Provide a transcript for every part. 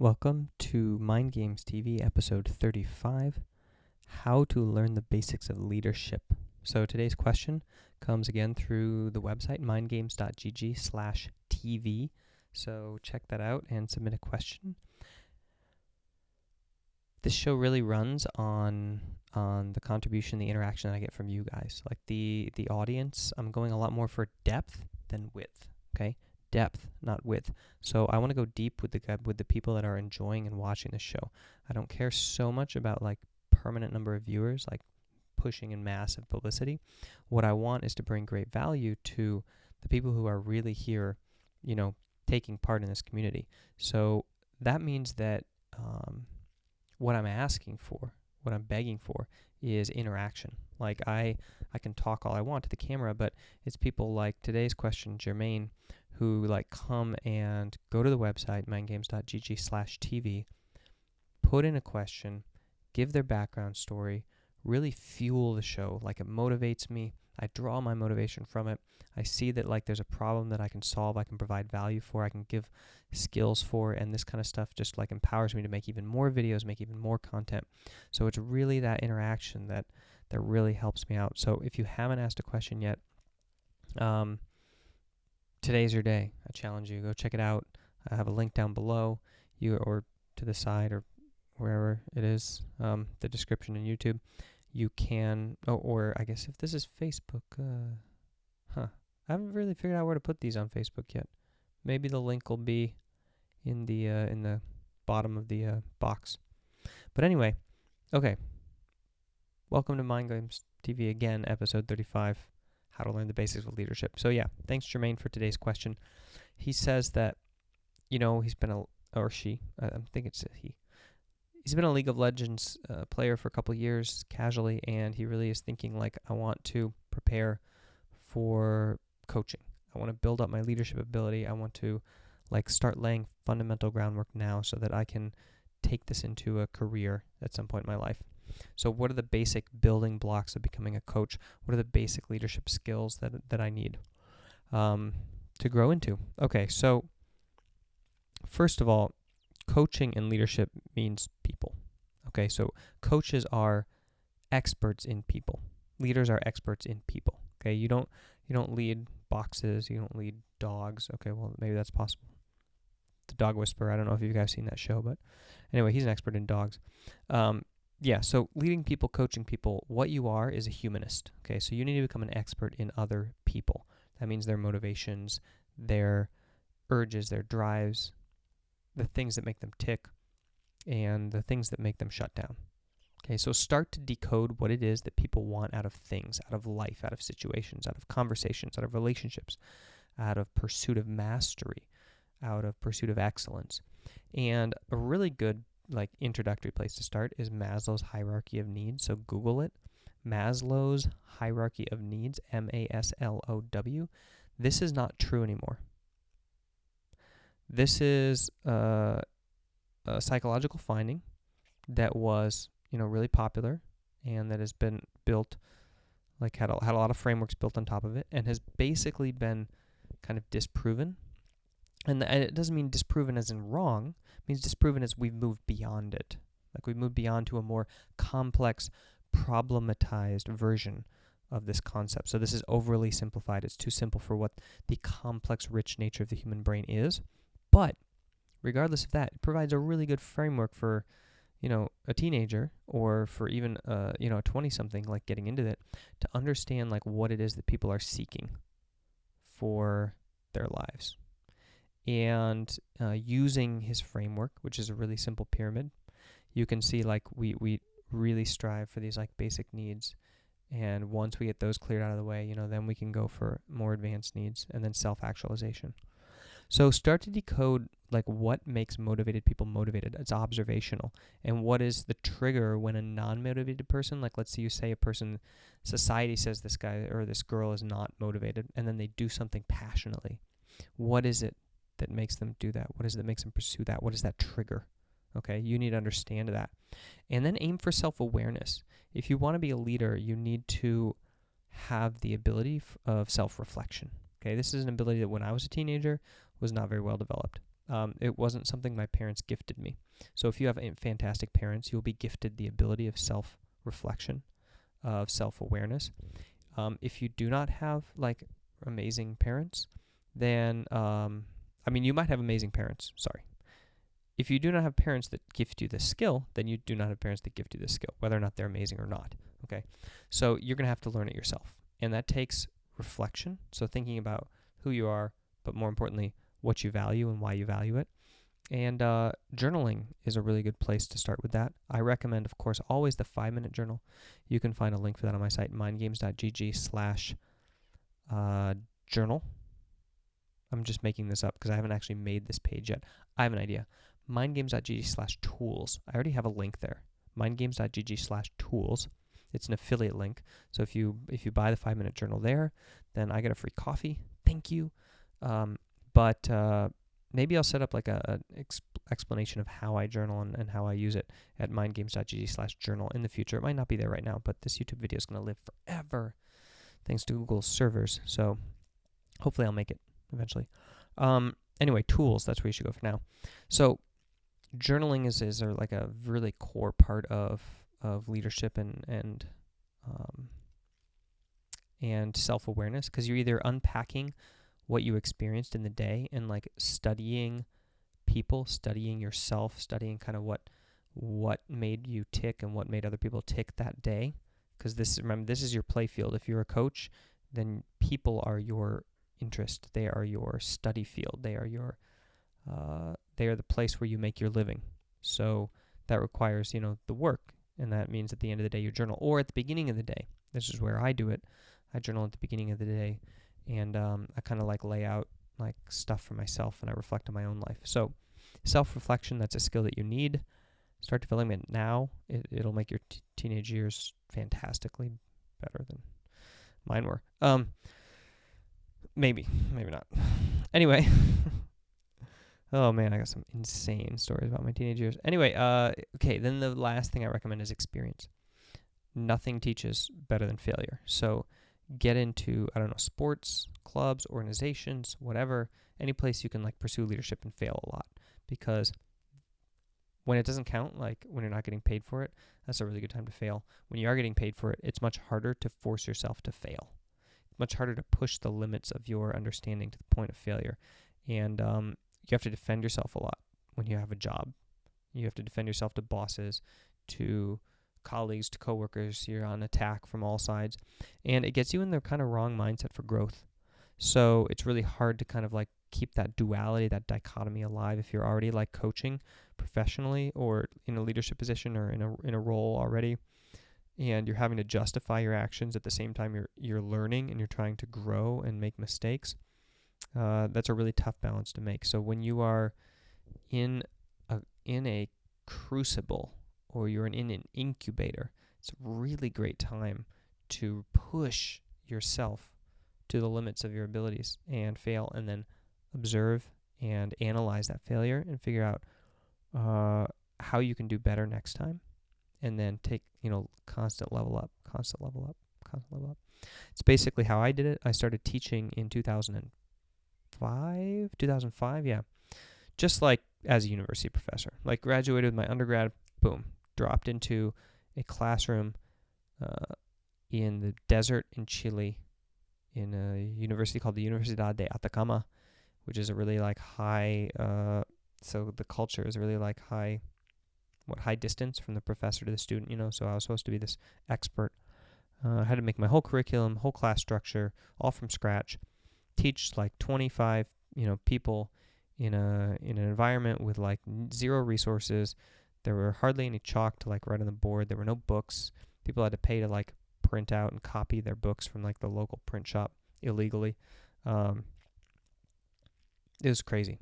Welcome to Mind Games TV, episode 35, How to Learn the Basics of Leadership. So today's question comes again through the website, mindgames.gg/TV. So check that out and submit a question. This show really runs on the contribution, the interaction that I get from you guys. Like the audience, I'm going a lot more for depth than width, okay? Depth, not width. So I want to go deep with the people that are enjoying and watching the show. I don't care so much about like permanent number of viewers, like pushing in massive publicity. What I want is to bring great value to the people who are really here, taking part in this community. So that means that what I'm asking for, what I'm begging for, is interaction. Like I can talk all I want to the camera, but it's people like today's question, Jermaine, who like come and go to the website, mindgames.gg/TV, put in a question, give their background story, really fuel the show. Like it motivates me. I draw my motivation from it. I see that like there's a problem that I can solve, I can provide value for, I can give skills for, and this kind of stuff just like empowers me to make even more videos, make even more content. So it's really that interaction that really helps me out. So if you haven't asked a question yet, today's your day. I challenge you. Go check it out. I have a link down below, or to the side, or wherever it is, the description in YouTube. You can, or I guess if this is Facebook, I haven't really figured out where to put these on Facebook yet. Maybe the link will be in the bottom of the box. But anyway, okay. Welcome to Mind Games TV again, episode 35, How to Learn the Basics of Leadership. So yeah, thanks Jermaine for today's question. He says that, he's been or she, I think it's he. He's been a League of Legends player for a couple of years casually, and he really is thinking like, I want to prepare for coaching. I want to build up my leadership ability. I want to like start laying fundamental groundwork now so that I can take this into a career at some point in my life. So what are the basic building blocks of becoming a coach? What are the basic leadership skills that I need to grow into? Okay, so first of all, coaching and leadership means people. Okay, so coaches are experts in people. Leaders are experts in people. Okay, you don't lead boxes, you don't lead dogs. Okay, well maybe that's possible. The Dog Whisperer, I don't know if you guys seen that show, but anyway, he's an expert in dogs. So leading people, coaching people, what you are is a humanist. Okay, so you need to become an expert in other people. That means their motivations, their urges, their drives, the things that make them tick, and the things that make them shut down. Okay, so start to decode what it is that people want out of things, out of life, out of situations, out of conversations, out of relationships, out of pursuit of mastery, out of pursuit of excellence. And a really good like introductory place to start is Maslow's hierarchy of needs. So Google it, Maslow's hierarchy of needs, MASLOW. This is not true anymore. This is a psychological finding that was, really popular, and that has been built, like had a lot of frameworks built on top of it, and has basically been kind of disproven. And it doesn't mean disproven as in wrong. It means disproven as we've moved beyond it. Like we've moved beyond to a more complex, problematized version of this concept. So this is overly simplified. It's too simple for what the complex, rich nature of the human brain is. But regardless of that, it provides a really good framework for, a teenager, or for even, a 20-something, like getting into it, to understand like what it is that people are seeking for their lives. And using his framework, which is a really simple pyramid, you can see like we really strive for these like basic needs. And once we get those cleared out of the way, then we can go for more advanced needs and then self-actualization. So start to decode like what makes motivated people motivated. It's observational. And what is the trigger when a non-motivated person, like let's say you say a person, society says this guy or this girl is not motivated, and then they do something passionately. What is it that makes them do that? What is it that makes them pursue that? What is that trigger? Okay, you need to understand that. And then aim for self-awareness. If you want to be a leader, you need to have the ability of self-reflection. Okay, this is an ability that when I was a teenager was not very well developed. It wasn't something my parents gifted me. So if you have fantastic parents, you'll be gifted the ability of self-reflection, of self-awareness. If you do not have like amazing parents, then you might have amazing parents. Sorry. If you do not have parents that gift you this skill, then you do not have parents that gift you this skill, whether or not they're amazing or not. Okay, so you're gonna have to learn it yourself, and that takes reflection. So thinking about who you are, but more importantly, what you value and why you value it. And journaling is a really good place to start with that. I recommend, of course, always the 5-minute journal. You can find a link for that on my site, mindgames.gg/journal. I'm just making this up because I haven't actually made this page yet. I have an idea. mindgames.gg/tools. I already have a link there. mindgames.gg/tools. It's an affiliate link. So if you buy the 5-minute journal there, then I get a free coffee. Thank you. But maybe I'll set up like a explanation of how I journal and how I use it at mindgames.gg/journal in the future. It might not be there right now, but this YouTube video is going to live forever thanks to Google's servers. So hopefully I'll make it eventually. Anyway, tools, that's where you should go for now. So journaling is like a really core part of leadership and self-awareness, because you're either unpacking what you experienced in the day and like studying people, studying yourself, studying kind of what made you tick and what made other people tick that day. Because this is your play field. If you're a coach, then people are your interest. They are your study field. They are the place where you make your living. So that requires, the work. And that means at the end of the day, you journal, or at the beginning of the day. This is where I do it. I journal at the beginning of the day, and I kind of like lay out like stuff for myself, and I reflect on my own life. So self-reflection, that's a skill that you need. Start developing it now. It'll make your teenage years fantastically better than mine were. Maybe not. Anyway. Oh man, I got some insane stories about my teenage years. Anyway, okay, then the last thing I recommend is experience. Nothing teaches better than failure. So get into, sports, clubs, organizations, whatever, any place you can like pursue leadership and fail a lot. Because when it doesn't count, like when you're not getting paid for it, that's a really good time to fail. When you are getting paid for it, it's much harder to force yourself to fail. It's much harder to push the limits of your understanding to the point of failure. And you have to defend yourself a lot when you have a job. You have to defend yourself to bosses, to colleagues, to coworkers. You're on attack from all sides. And it gets you in the kind of wrong mindset for growth. So it's really hard to kind of like keep that duality, that dichotomy alive if you're already like coaching professionally or in a leadership position or in a role already, and you're having to justify your actions at the same time you're learning and you're trying to grow and make mistakes. That's a really tough balance to make. So when you are in a crucible or you're in an incubator, it's a really great time to push yourself to the limits of your abilities and fail, and then observe and analyze that failure and figure out how you can do better next time, and then take, constant level up. It's basically how I did it. I started teaching in 2005, yeah. Just like as a university professor. Like graduated with my undergrad, boom, dropped into a classroom in the desert in Chile in a university called the Universidad de Atacama, which is a really like high, so the culture is really like high distance from the professor to the student, so I was supposed to be this expert. I had to make my whole curriculum, whole class structure, all from scratch, teach like 25, people in an environment with like zero resources. There were hardly any chalk to like write on the board. There were no books. People had to pay to like print out and copy their books from like the local print shop illegally. It was crazy.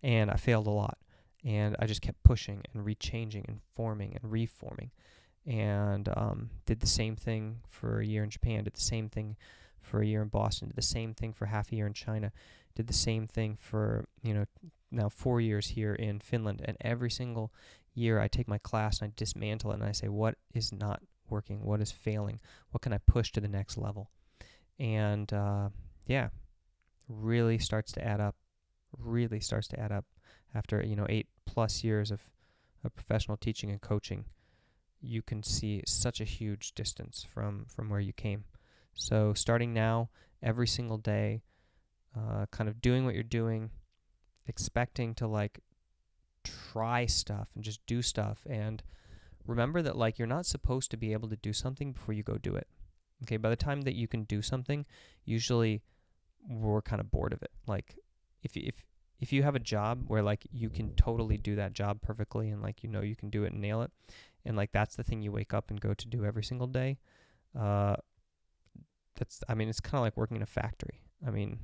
And I failed a lot. And I just kept pushing and rechanging and forming and reforming. And did the same thing for a year in Japan, did the same thing for a year in Boston, did the same thing for half a year in China, did the same thing for, now 4 years here in Finland. And every single year I take my class and I dismantle it and I say, what is not working? What is failing? What can I push to the next level? And really starts to add up really starts to add up after 8+ years of professional teaching and coaching. You can see such a huge distance from where you came. So starting now, every single day, kind of doing what you're doing, expecting to like try stuff and just do stuff, and remember that like you're not supposed to be able to do something before you go do it. Okay, by the time that you can do something, usually we're kind of bored of it. Like if you have a job where like you can totally do that job perfectly and like you can do it and nail it, and like that's the thing you wake up and go to do every single day, it's kind of like working in a factory. I mean,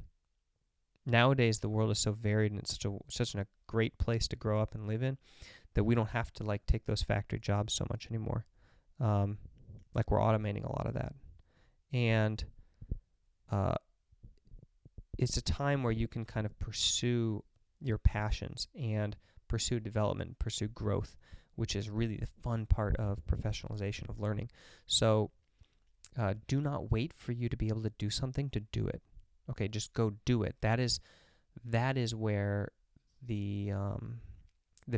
nowadays the world is so varied and it's such a great place to grow up and live in that we don't have to like take those factory jobs so much anymore. Like we're automating a lot of that. And it's a time where you can kind of pursue your passions and pursue development, pursue growth, which is really the fun part of professionalization of learning. So do not wait for you to be able to do something to do it. Okay, just go do it. That is where the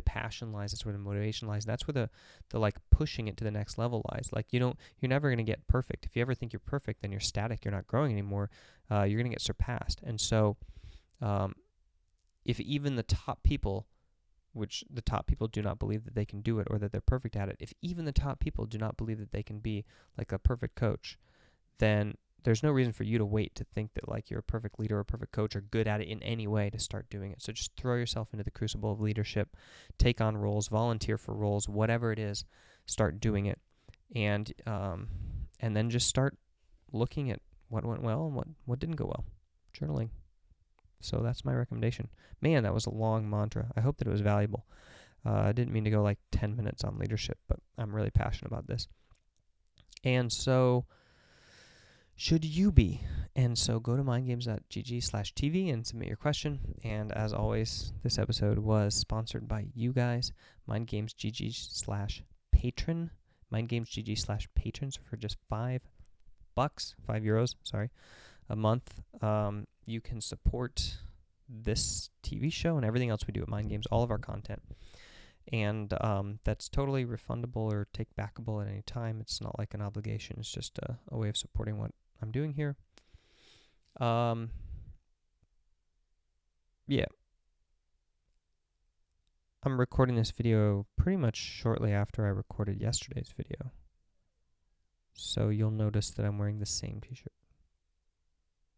passion lies. That's where the motivation lies. That's where the like pushing it to the next level lies. Like you're never going to get perfect. If you ever think you're perfect, then you're static. You're not growing anymore. You're going to get surpassed. And so, if even the top people, which the top people do not believe that they can do it or that they're perfect at it, if even the top people do not believe that they can be like a perfect coach, then there's no reason for you to wait to think that like you're a perfect leader or a perfect coach or good at it in any way to start doing it. So just throw yourself into the crucible of leadership, take on roles, volunteer for roles, whatever it is, start doing it, and then just start looking at what went well and what didn't go well. Journaling. So that's my recommendation. Man, that was a long mantra. I hope that it was valuable. I didn't mean to go like 10 minutes on leadership, but I'm really passionate about this. And so should you be? And so go to mindgames.gg/TV and submit your question. And as always, this episode was sponsored by you guys, mindgamesgg/patron, mindgamesgg/patron. So for just €5, a month, you can support this TV show and everything else we do at Mind Games, all of our content. And that's totally refundable or take backable at any time. It's not like an obligation. It's just a way of supporting what I'm doing here. Yeah. I'm recording this video pretty much shortly after I recorded yesterday's video. So you'll notice that I'm wearing the same t-shirt.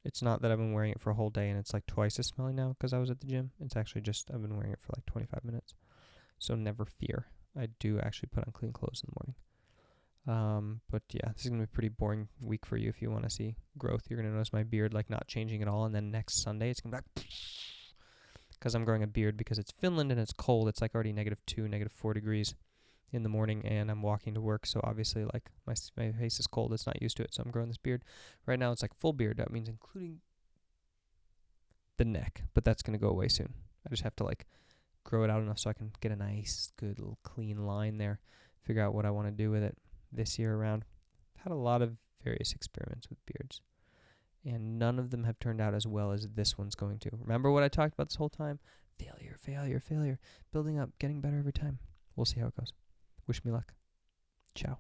It's not that I've been wearing it for a whole day and it's like twice as smelly now because I was at the gym. It's actually just I've been wearing it for like 25 minutes. So never fear. I do actually put on clean clothes in the morning. But yeah, this is going to be a pretty boring week for you if you want to see growth. You're going to notice my beard like not changing at all. And then next Sunday, it's going to be like, because I'm growing a beard because it's Finland and it's cold. It's like already -2, -4 degrees in the morning and I'm walking to work. So obviously like my face is cold. It's not used to it. So I'm growing this beard. Right now it's like full beard. That means including the neck, but that's going to go away soon. I just have to like grow it out enough so I can get a nice, good little clean line there, figure out what I want to do with it this year around. I've had a lot of various experiments with beards, and none of them have turned out as well as this one's going to. Remember what I talked about this whole time? Failure, failure, failure. Building up, getting better every time. We'll see how it goes. Wish me luck. Ciao.